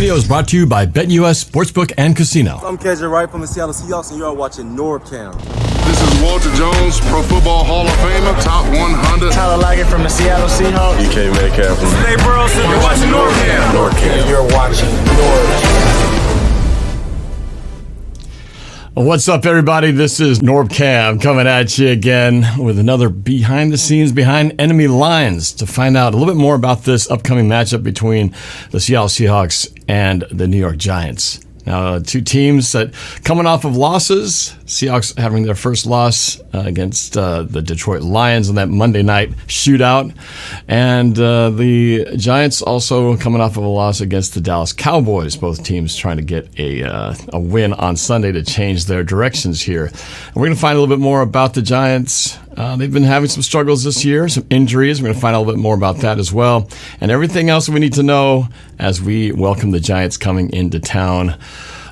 video is brought to you by BetUS Sportsbook and Casino. I'm KJ Wright from the Seattle Seahawks, and you are watching Norb-Cam. This is Walter Jones, Pro Football Hall of Famer, top 100. Tyler Lockett from the Seattle Seahawks. DK Metcalf from Dave Burleson, you're watching NorbCam. NorbCam. You're watching NorbCam. What's up, everybody? This is NorbCam coming at you again with another behind the scenes, behind enemy lines to find out a little bit more about this upcoming matchup between the Seattle Seahawks and the New York Giants. Now, two teams that coming off of losses. Seahawks having their first loss against the Detroit Lions in that Monday night shootout. And the Giants also coming off of a loss against the Dallas Cowboys. Both teams trying to get a win on Sunday to change their directions here. And we're going to find a little bit more about the Giants. They've been having some struggles this year, some injuries. We're going to find out a little bit more about that as well. And everything else we need to know as we welcome the Giants coming into town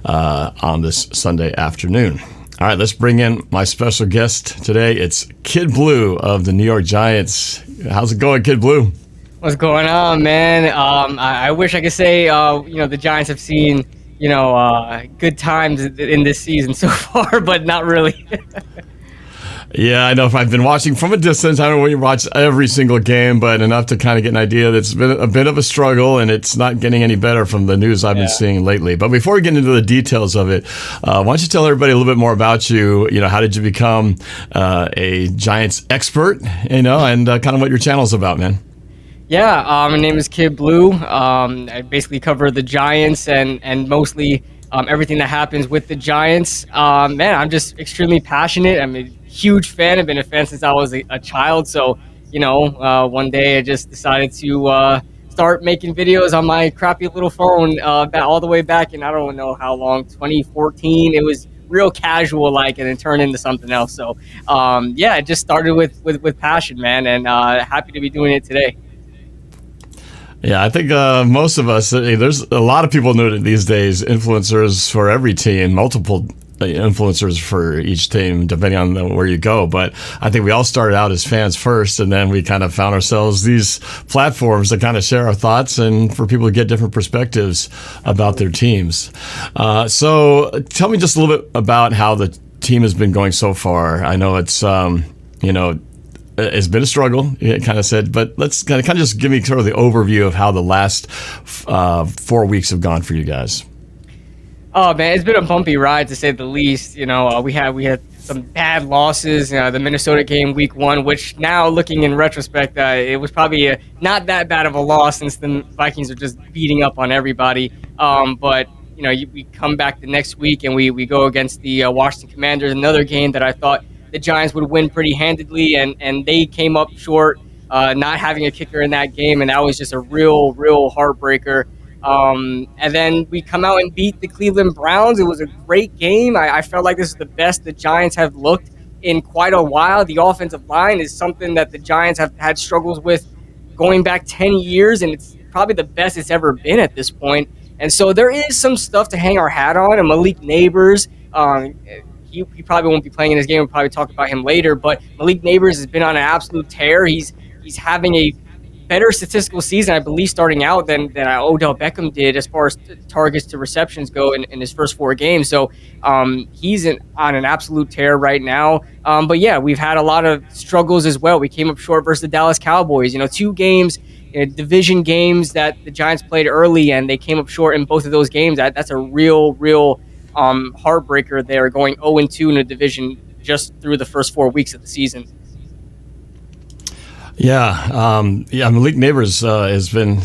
on this Sunday afternoon. All right, let's bring in my special guest today. It's Kid Blue of the New York Giants. How's it going, Kid Blue? What's going on, man? I wish I could say, the Giants have seen, good times in this season so far, but not really. Yeah, I know. If I've been watching from a distance, I don't really watch every single game, but enough to kind of get an idea that it's been a bit of a struggle, and it's not getting any better from the news I've been seeing lately. But before we get into the details of it, why don't you tell everybody a little bit more about you? How did you become a Giants expert, and kind of what your channel's about, man? Yeah, my name is Kid Blue. I basically cover the Giants and mostly everything that happens with the Giants. Man, I'm just extremely passionate. I'm a huge fan. I've been a fan since I was a child. So, one day I just decided to start making videos on my crappy little phone all the way back in, I don't know how long, 2014. It was real casual like, and then turned into something else. So, it just started with passion, man, and happy to be doing it today. Yeah, I think most of us, there's a lot of people know these days, influencers for every team, multiple influencers for each team, depending on where you go. But I think we all started out as fans first, and then we kind of found ourselves these platforms that kind of share our thoughts and for people to get different perspectives about their teams. So tell me just a little bit about how the team has been going so far. I know it's, it's been a struggle, it kind of said, but let's kind of just give me sort of the overview of how the last 4 weeks have gone for you guys. Oh man, it's been a bumpy ride to say the least. We had some bad losses. The Minnesota game week 1, which now looking in retrospect, it was probably not that bad of a loss since the Vikings are just beating up on everybody. But we come back the next week and we go against the Washington Commanders, another game that I thought the Giants would win pretty handedly, and they came up short, not having a kicker in that game, and that was just a real heartbreaker. And then we come out and beat the Cleveland Browns. It was a great game. I felt like this is the best the Giants have looked in quite a while. The offensive line is something that the Giants have had struggles with going back 10 years, and it's probably the best it's ever been at this point. And so there is some stuff to hang our hat on. And Malik Neighbors, he probably won't be playing in this game. We'll probably talk about him later. But Malik Neighbors has been on an absolute tear. He's having a better statistical season, I believe, starting out than Odell Beckham did as far as targets to receptions go in his first 4 games. So he's on an absolute tear right now. But yeah, we've had a lot of struggles as well. We came up short versus the Dallas Cowboys. 2 games, division games that the Giants played early, and they came up short in both of those games. That's a real heartbreaker there, going 0-2 in a division just through the first 4 weeks of the season. Malik Neighbors has been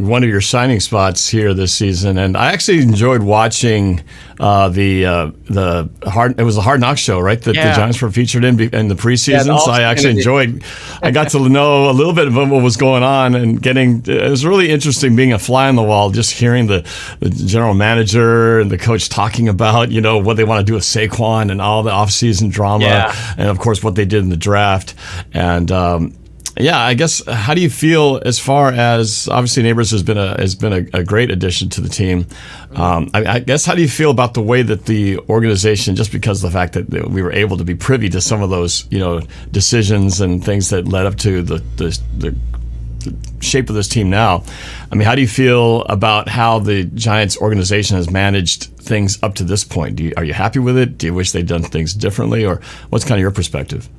one of your shining spots here this season, and I actually enjoyed watching it was a Hard Knocks show, right? That the Giants were featured in the preseason. So I actually enjoyed. I got to know a little bit about what was going on, and it was really interesting being a fly on the wall, just hearing the general manager and the coach talking about what they want to do with Saquon and all the offseason drama, and of course what they did in the draft. And I guess, how do you feel as far as, obviously Neighbors has been a great addition to the team. I guess, how do you feel about the way that the organization, just because of the fact that we were able to be privy to some of those decisions and things that led up to the shape of this team now. I mean, how do you feel about how the Giants organization has managed things up to this point? Are you happy with it? Do you wish they'd done things differently, or what's kind of your perspective?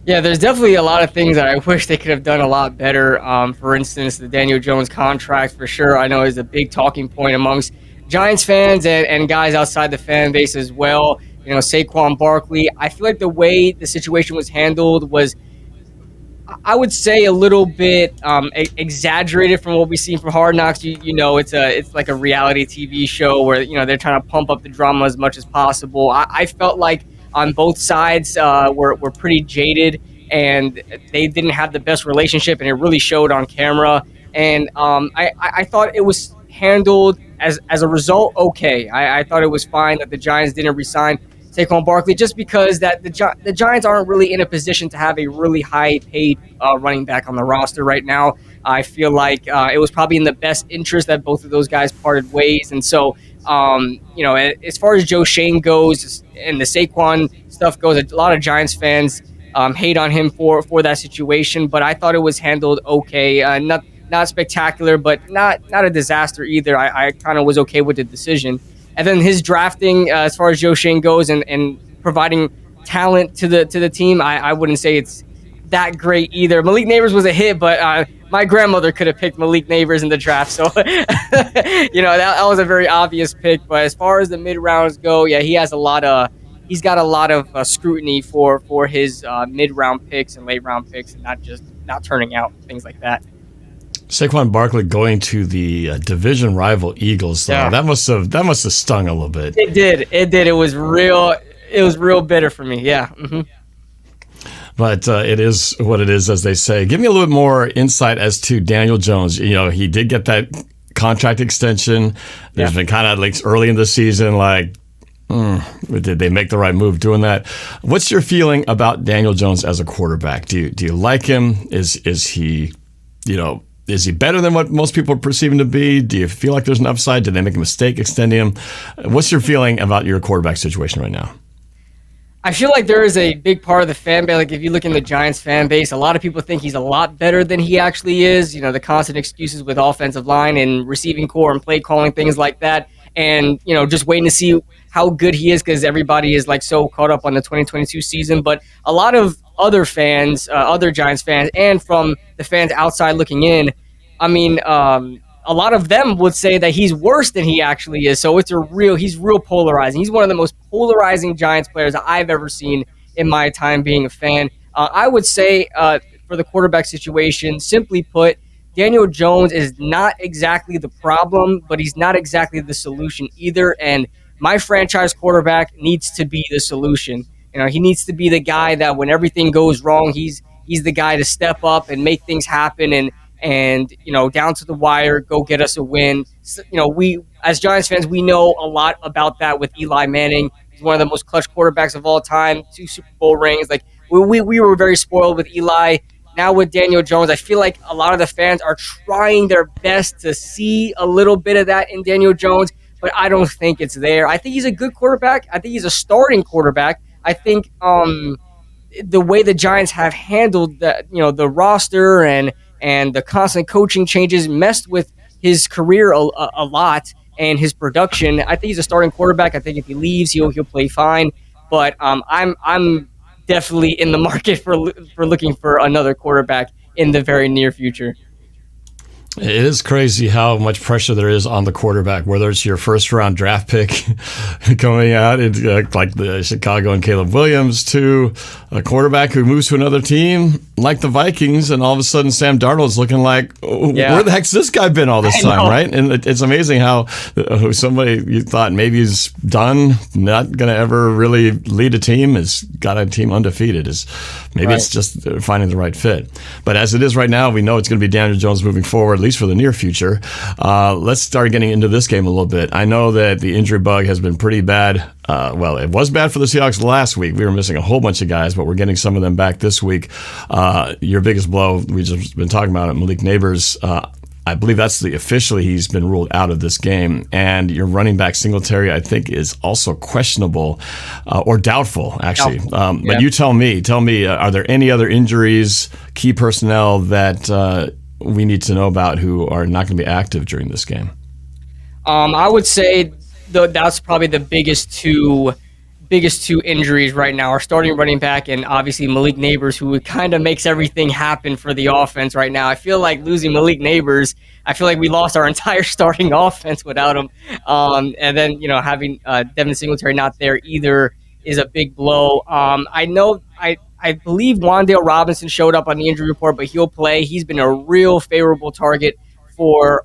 Yeah, there's definitely a lot of things that I wish they could have done a lot better. For instance, the Daniel Jones contract, for sure, I know is a big talking point amongst Giants fans and guys outside the fan base as well. Saquon Barkley, I feel like the way the situation was handled was, I would say, a little bit exaggerated from what we've seen from Hard Knocks. It's like a reality TV show where they're trying to pump up the drama as much as possible. I felt like on both sides were pretty jaded, and they didn't have the best relationship, and it really showed on camera. And I thought it was handled as a result okay. I thought it was fine that the Giants didn't resign Saquon Barkley, just because that the Giants aren't really in a position to have a really high-paid running back on the roster right now. I feel like it was probably in the best interest that both of those guys parted ways. And so, as far as Joe Shane goes and the Saquon stuff goes, a lot of Giants fans hate on him for that situation, but I thought it was handled okay. Not spectacular, but not a disaster either. I kind of was okay with the decision. And then his drafting, as far as Joe Shane goes, and providing talent to the team, I wouldn't say it's that great either. Malik Neighbors was a hit, but my grandmother could have picked Malik Neighbors in the draft, so that was a very obvious pick. But as far as the mid rounds go, yeah, he's got a lot of scrutiny for his mid round picks and late round picks, and not turning out, things like that. Saquon Barkley going to the division rival Eagles, though, that must have stung a little bit. It did. It was real bitter for me. Yeah. Mm-hmm. But it is what it is, as they say. Give me a little bit more insight as to Daniel Jones. He did get that contract extension. There's been kind of like early in the season, did they make the right move doing that? What's your feeling about Daniel Jones as a quarterback? Do you like him? Is he, is he better than what most people are perceiving to be? Do you feel like there's an upside? Did they make a mistake extending him? What's your feeling about your quarterback situation right now? I feel like there is a big part of the fan base. Like, if you look in the Giants fan base, a lot of people think he's a lot better than he actually is. The constant excuses with offensive line and receiving core and play calling, things like that. And, just waiting to see how good he is, because everybody is so caught up on the 2022 season. But a lot of other fans, other Giants fans, and from the fans outside looking in, a lot of them would say that he's worse than he actually is. So he's real polarizing. He's one of the most polarizing Giants players I've ever seen in my time being a fan. I would say for the quarterback situation, simply put, Daniel Jones is not exactly the problem, but he's not exactly the solution either. And my franchise quarterback needs to be the solution. He needs to be the guy that when everything goes wrong, he's the guy to step up and make things happen and down to the wire, go get us a win. So, we as Giants fans, we know a lot about that with Eli Manning. He's one of the most clutch quarterbacks of all time, 2 Super Bowl rings. We were very spoiled with Eli. Now with Daniel Jones, I feel like a lot of the fans are trying their best to see a little bit of that in Daniel Jones, but I don't think it's there. I think he's a good quarterback. I think he's a starting quarterback. I think the way the Giants have handled the roster and the constant coaching changes messed with his career a lot and his production. I think he's a starting quarterback. I think if he leaves, he'll play fine. But I'm definitely in the market for looking for another quarterback in the very near future. It is crazy how much pressure there is on the quarterback, whether it's your first-round draft pick coming out, like the Chicago and Caleb Williams, to a quarterback who moves to another team like the Vikings, and all of a sudden Sam Darnold's looking like, where the heck's this guy been all this time, right? And it's amazing how somebody you thought maybe he's done, not going to ever really lead a team, has got a team undefeated. It's just finding the right fit. But as it is right now, we know it's going to be Daniel Jones moving forward, at least for the near future. Let's start getting into this game a little bit. I know that the injury bug has been pretty bad. It was bad for the Seahawks last week. We were missing a whole bunch of guys, but we're getting some of them back this week. Your biggest blow, we've just been talking about it, Malik Neighbors. I believe that's officially he's been ruled out of this game. And your running back Singletary, I think, is also questionable or doubtful, actually. But you tell me, are there any other injuries, key personnel that we need to know about who are not going to be active during this game? I would say that's probably the biggest two injuries right now. Our starting running back and obviously Malik Neighbors, who kind of makes everything happen for the offense right now. I feel like losing Malik Neighbors, I feel like we lost our entire starting offense without him. And then, having Devin Singletary not there either is a big blow. I believe Wan'Dale Robinson showed up on the injury report, but he'll play. He's been a real favorable target for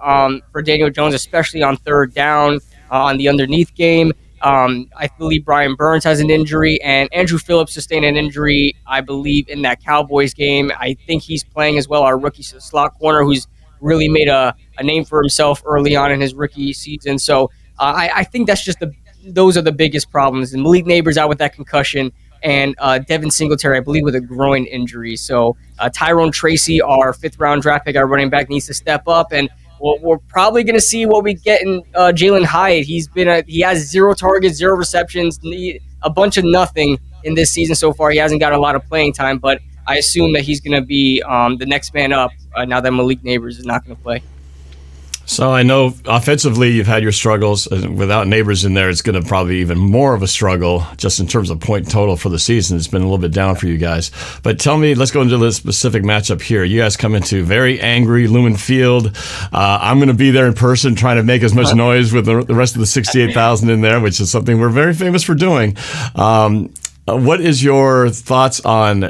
Daniel Jones, especially on third down on the underneath game. I believe Brian Burns has an injury, and Andrew Phillips sustained an injury, I believe, in that Cowboys game. I think he's playing as well, our rookie slot corner, who's really made a name for himself early on in his rookie season. So I think that's just those are the biggest problems. And Malik Neighbors out with that concussion, and Devin Singletary, I believe, with a groin injury. So Tyrone Tracy, our fifth-round draft pick, our running back, needs to step up, and we're probably going to see what we get in Jalen Hyatt. He has 0 targets, 0 receptions, a bunch of nothing in this season so far. He hasn't got a lot of playing time, but I assume that he's going to be the next man up now that Malik Neighbors is not going to play. So I know offensively you've had your struggles. Without Neighbors in there, it's going to probably be even more of a struggle just in terms of point total for the season. It's been a little bit down for you guys. But tell me, let's go into the specific matchup here. You guys come into very angry Lumen Field. I'm going to be there in person trying to make as much noise with the rest of the 68,000 in there, which is something we're very famous for doing. What is your thoughts on,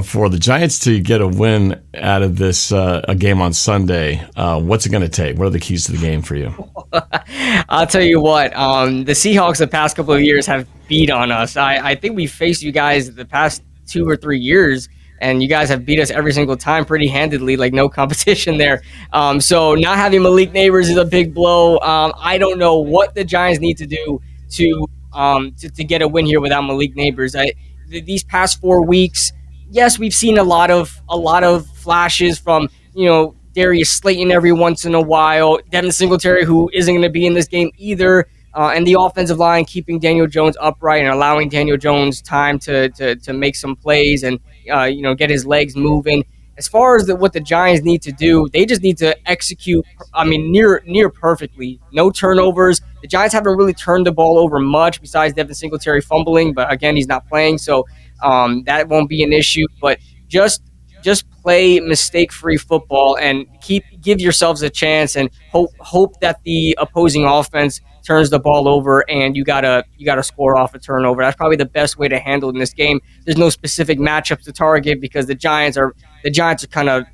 for the Giants to get a win out of this a game on Sunday? What's it going to take? What are the keys to the game for you? I'll tell you what, the Seahawks the past couple of years have beat on us. I think we faced you guys the past 2 or 3 years, and you guys have beat us every single time pretty handedly, like no competition there. So not having Malik Neighbors is a big blow. I don't know what the Giants need to do to get a win here without Malik Neighbors. These past 4 weeks, yes, we've seen a lot of flashes from Darius Slayton every once in a while, Devin Singletary, who isn't going to be in this game either, and the offensive line keeping Daniel Jones upright and allowing Daniel Jones time to make some plays and get his legs moving. As far as what the Giants need to do, they just need to execute, near perfectly. No turnovers. The Giants haven't really turned the ball over much besides Devin Singletary fumbling, but again, he's not playing, so that won't be an issue. But just play mistake-free football and give yourselves a chance and hope that the opposing offense turns the ball over and you gotta score off a turnover. That's probably the best way to handle it in this game. There's no specific matchups to target because the Giants are kind of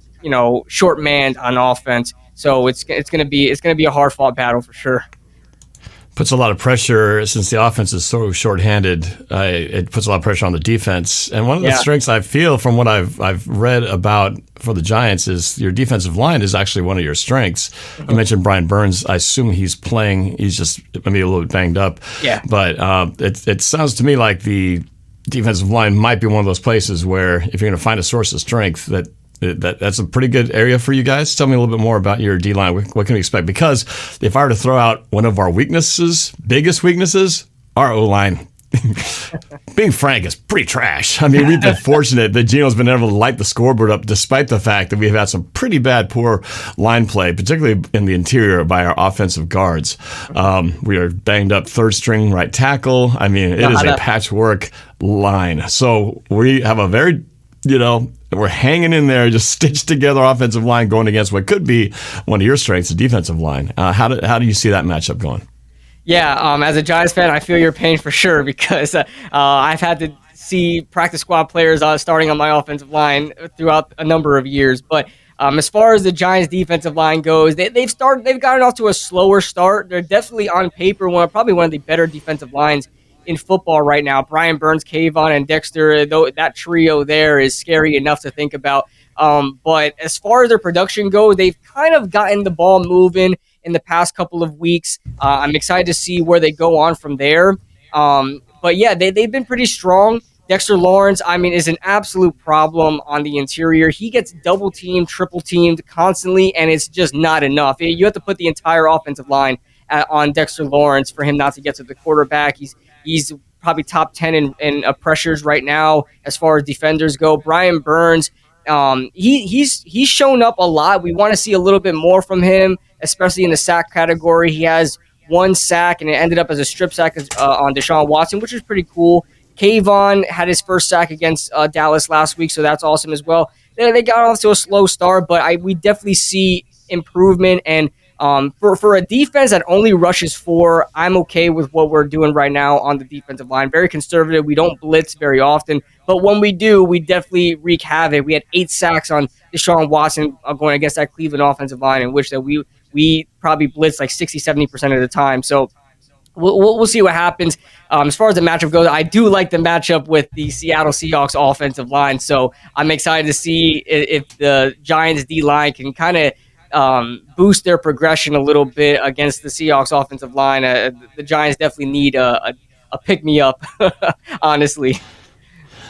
short-manned on offense. So it's gonna be a hard-fought battle for sure. Puts a lot of pressure since the offense is so shorthanded. It puts a lot of pressure on the defense. And one of the strengths I feel from what I've read about for the Giants is your defensive line is actually one of your strengths. I mentioned Brian Burns. I assume he's playing. He's just maybe a little bit banged up. Yeah. But it sounds to me like the defensive line might be one of those places where if you're going to find a source of strength that's a pretty good area for you guys. Tell me a little bit more about your D-line. What can we expect? Because if I were to throw out one of our biggest weaknesses, our O-line, being frank, is pretty trash. We've been fortunate that Gino's been able to light the scoreboard up despite the fact that we've had some pretty poor line play, particularly in the interior by our offensive guards. We are banged up third string right tackle. It is a patchwork line. So we have a very, we're hanging in there, just stitched together offensive line going against what could be one of your strengths, the defensive line. How do you see that matchup going? Yeah, as a Giants fan, I feel your pain for sure because I've had to see practice squad players starting on my offensive line throughout a number of years. But as far as the Giants' defensive line goes, they've gotten off to a slower start. They're definitely on paper probably one of the better defensive lines in football right now. Brian Burns, Kayvon, and Dexter, that trio there is scary enough to think about. But as far as their production goes, they've kind of gotten the ball moving in the past couple of weeks. I'm excited to see where they go on from there. But yeah, they've been pretty strong. Dexter Lawrence, is an absolute problem on the interior. He gets double teamed, triple teamed constantly, and it's just not enough. You have to put the entire offensive line on Dexter Lawrence for him not to get to the quarterback. He's probably top 10 in pressures right now as far as defenders go. Brian Burns, he's shown up a lot. We want to see a little bit more from him, especially in the sack category. He has 1 sack, and it ended up as a strip sack on Deshaun Watson, which is pretty cool. Kayvon had his first sack against Dallas last week, so that's awesome as well. They got off to a slow start, but we definitely see improvement. And for a defense that only rushes 4, I'm okay with what we're doing right now on the defensive line. Very conservative. We don't blitz very often, but when we do, we definitely wreak havoc. We had 8 sacks on Deshaun Watson going against that Cleveland offensive line, in which that we probably blitz like 60-70% of the time. So we'll see what happens. As far as the matchup goes, I do like the matchup with the Seattle Seahawks offensive line. So I'm excited to see if the Giants D-line can kind of boost their progression a little bit against the Seahawks offensive line. The Giants definitely need a pick-me-up, honestly.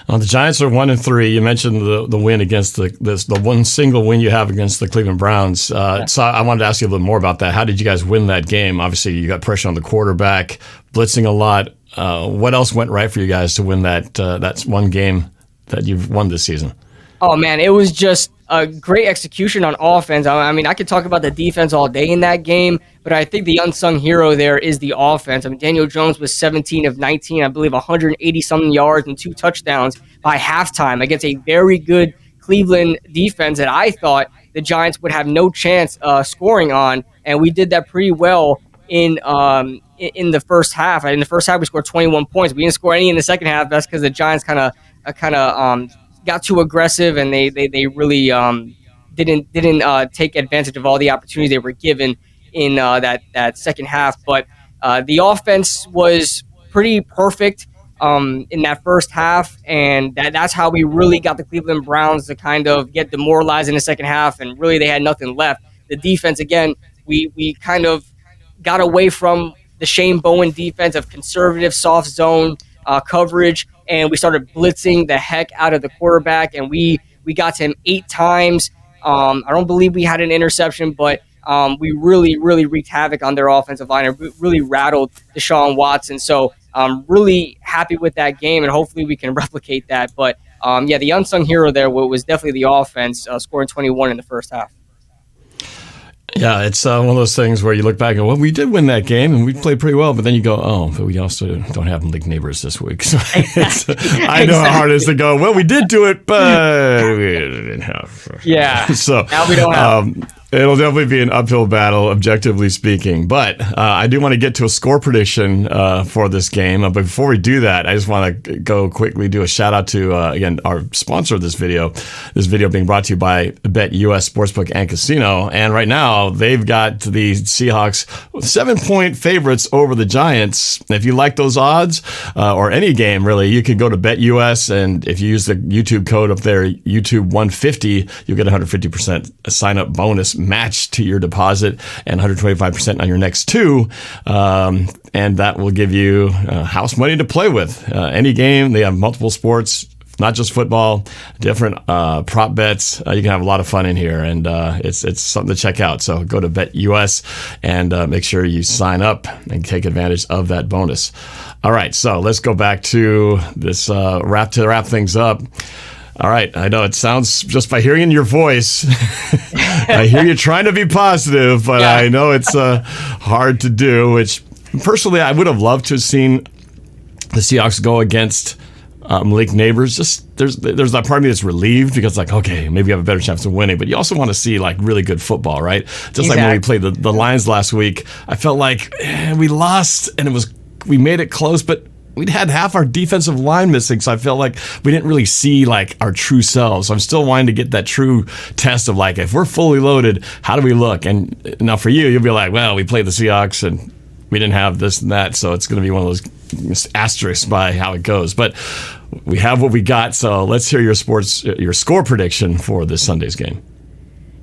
The Giants are 1-3. You mentioned the win against the one single win you have against the Cleveland Browns. So I wanted to ask you a little more about that. How did you guys win that game? Obviously, you got pressure on the quarterback, blitzing a lot. What else went right for you guys to win that one game that you've won this season? Oh, man, it was just a great execution on offense. I mean, I could talk about the defense all day in that game, but I think the unsung hero there is the offense. I mean, Daniel Jones was 17 of 19, I believe 180-something yards and 2 touchdowns by halftime against a very good Cleveland defense that I thought the Giants would have no chance scoring on, and we did that pretty well in the first half. In the first half, we scored 21 points. We didn't score any in the second half. That's because the Giants kind of got too aggressive, and they really didn't take advantage of all the opportunities they were given in that second half. But the offense was pretty perfect in that first half, and that's how we really got the Cleveland Browns to kind of get demoralized in the second half, and really they had nothing left. The defense, again, we kind of got away from the Shane Bowen defense of conservative soft zone coverage, and we started blitzing the heck out of the quarterback, and we got to him 8 times. I don't believe we had an interception, but we really wreaked havoc on their offensive line and really rattled Deshaun Watson. So I'm really happy with that game, and hopefully we can replicate that. But the unsung hero there was definitely the offense, scoring 21 in the first half. Yeah, it's one of those things where you look back and go, well, we did win that game and we played pretty well, but then you go, oh, but we also don't have league neighbors this week. So I know how hard it is to go, well, we did do it, but we didn't have. Yeah, so now we don't have. It'll definitely be an uphill battle, objectively speaking. But I do want to get to a score prediction for this game. But before we do that, I just want to go quickly do a shout out to, again, our sponsor of this video. This video being brought to you by BetUS Sportsbook and Casino. And right now, they've got the Seahawks 7-point favorites over the Giants. If you like those odds, or any game, really, you could go to BetUS. And if you use the YouTube code up there, YouTube150, you'll get 150% sign-up bonus match to your deposit and 125% on your next 2. And that will give you house money to play with. Any game, they have multiple sports, not just football, different prop bets. You can have a lot of fun in here, and it's something to check out. So go to BetUS and make sure you sign up and take advantage of that bonus. All right, so let's go back to this wrap things up. All right, I know it sounds, just by hearing your voice, I hear you trying to be positive, but yeah. I know it's hard to do, which personally I would have loved to have seen the Seahawks go against league neighbors. Just there's that part of me that's relieved because, like, okay, maybe you have a better chance of winning, but you also want to see like really good football, right? Just exactly. Like when we played the Lions last week, I felt like we lost and we made it close, but we'd had half our defensive line missing, so I felt like we didn't really see like our true selves. So I'm still wanting to get that true test of like, if we're fully loaded, how do we look? And now for you'll be like, well, we played the Seahawks and we didn't have this and that, so it's going to be one of those asterisks by how it goes. But we have what we got, so let's hear your score prediction for this Sunday's game.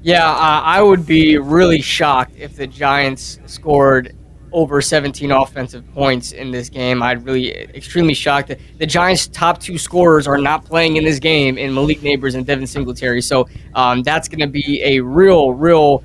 Yeah, I would be really shocked if the Giants scored over 17 offensive points in this game. I'd really extremely shocked. The Giants' top 2 scorers are not playing in this game in Malik Neighbors and Devin Singletary. So that's going to be a real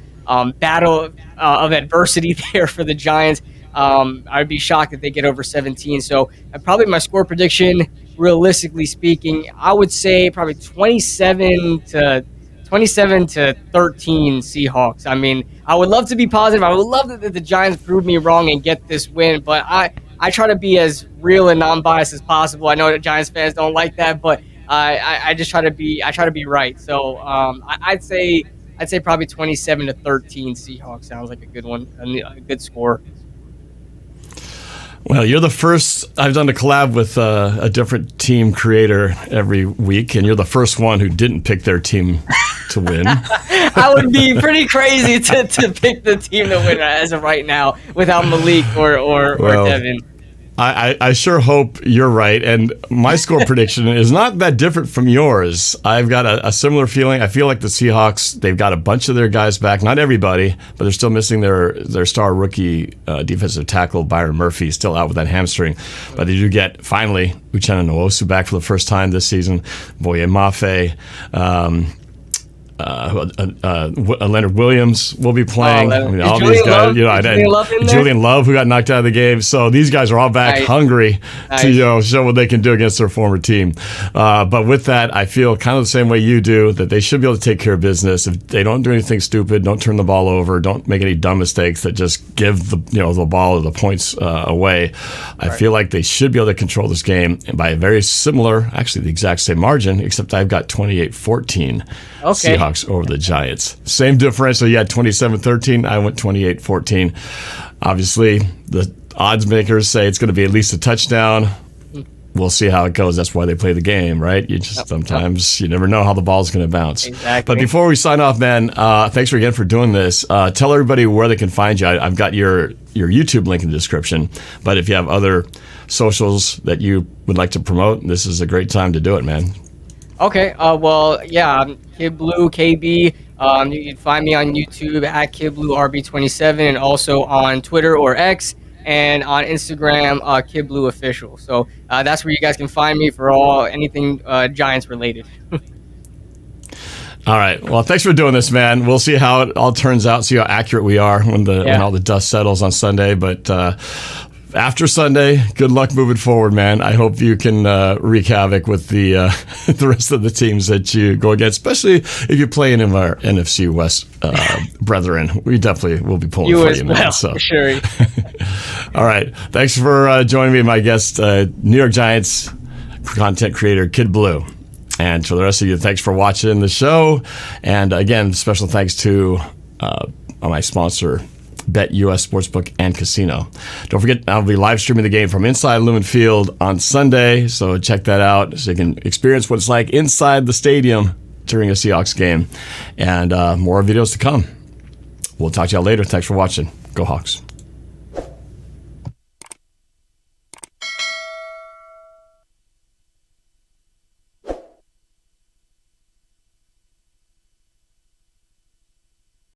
battle of adversity there for the Giants. I'd be shocked if they get over 17. So probably my score prediction realistically speaking, I would say probably 27 to 13 Seahawks. I mean, I would love to be positive. I would love that the Giants prove me wrong and get this win, but I try to be as real and non-biased as possible. I know that Giants fans don't like that, but I just try to be right. So I'd say probably 27 to 13 Seahawks sounds like a good one, a good score. Well, you're the first. I've done a collab with a different team creator every week, and you're the first one who didn't pick their team to win. I would be pretty crazy to pick the team to win as of right now without Malik or Devin. I sure hope you're right. And my score prediction is not that different from yours. I've got a similar feeling. I feel like the Seahawks, they've got a bunch of their guys back. Not everybody, but they're still missing their star rookie defensive tackle, Byron Murphy, still out with that hamstring. But they do get, finally, Uchenna Nwosu back for the first time this season. Boye Mafe. Leonard Williams will be playing. All these guys, Julian Love, who got knocked out of the game. So these guys are all back hungry to show what they can do against their former team. But with that, I feel kind of the same way you do, that they should be able to take care of business. If they don't do anything stupid, don't turn the ball over, don't make any dumb mistakes that just give the ball or the points away. I feel like they should be able to control this game by a very similar, actually the exact same margin, except I've got 28-14. Okay. Seahawks over the Giants. Same differential. You had 27-13. I went 28-14. Obviously, the odds makers say it's going to be at least a touchdown. We'll see how it goes. That's why they play the game, right? You just sometimes you never know how the ball's going to bounce. Exactly. But before we sign off, man, thanks again for doing this. Tell everybody where they can find you. I've got your YouTube link in the description. But if you have other socials that you would like to promote, this is a great time to do it, man. Okay, well, yeah, Kid Blue KB. You can find me on YouTube at KidBlueRB27 and also on Twitter or X and on Instagram, Kid Blue Official. So that's where you guys can find me for anything Giants related. All right. Well, thanks for doing this, man. We'll see how it all turns out, see how accurate we are when all the dust settles on Sunday. But after Sunday, good luck moving forward, man. I hope you can wreak havoc with the rest of the teams that you go against, especially if you're playing in our NFC West brethren. We definitely will be pulling for you, man. So. For sure. All right. Thanks for joining me, my guest, New York Giants content creator, Kid Blue. And for the rest of you, thanks for watching the show. And again, special thanks to my sponsor, Bet US Sportsbook and Casino. Don't forget, I'll be live streaming the game from inside Lumen Field on Sunday, so check that out so you can experience what it's like inside the stadium during a Seahawks game. And more videos to come. We'll talk to y'all later. Thanks for watching. Go Hawks.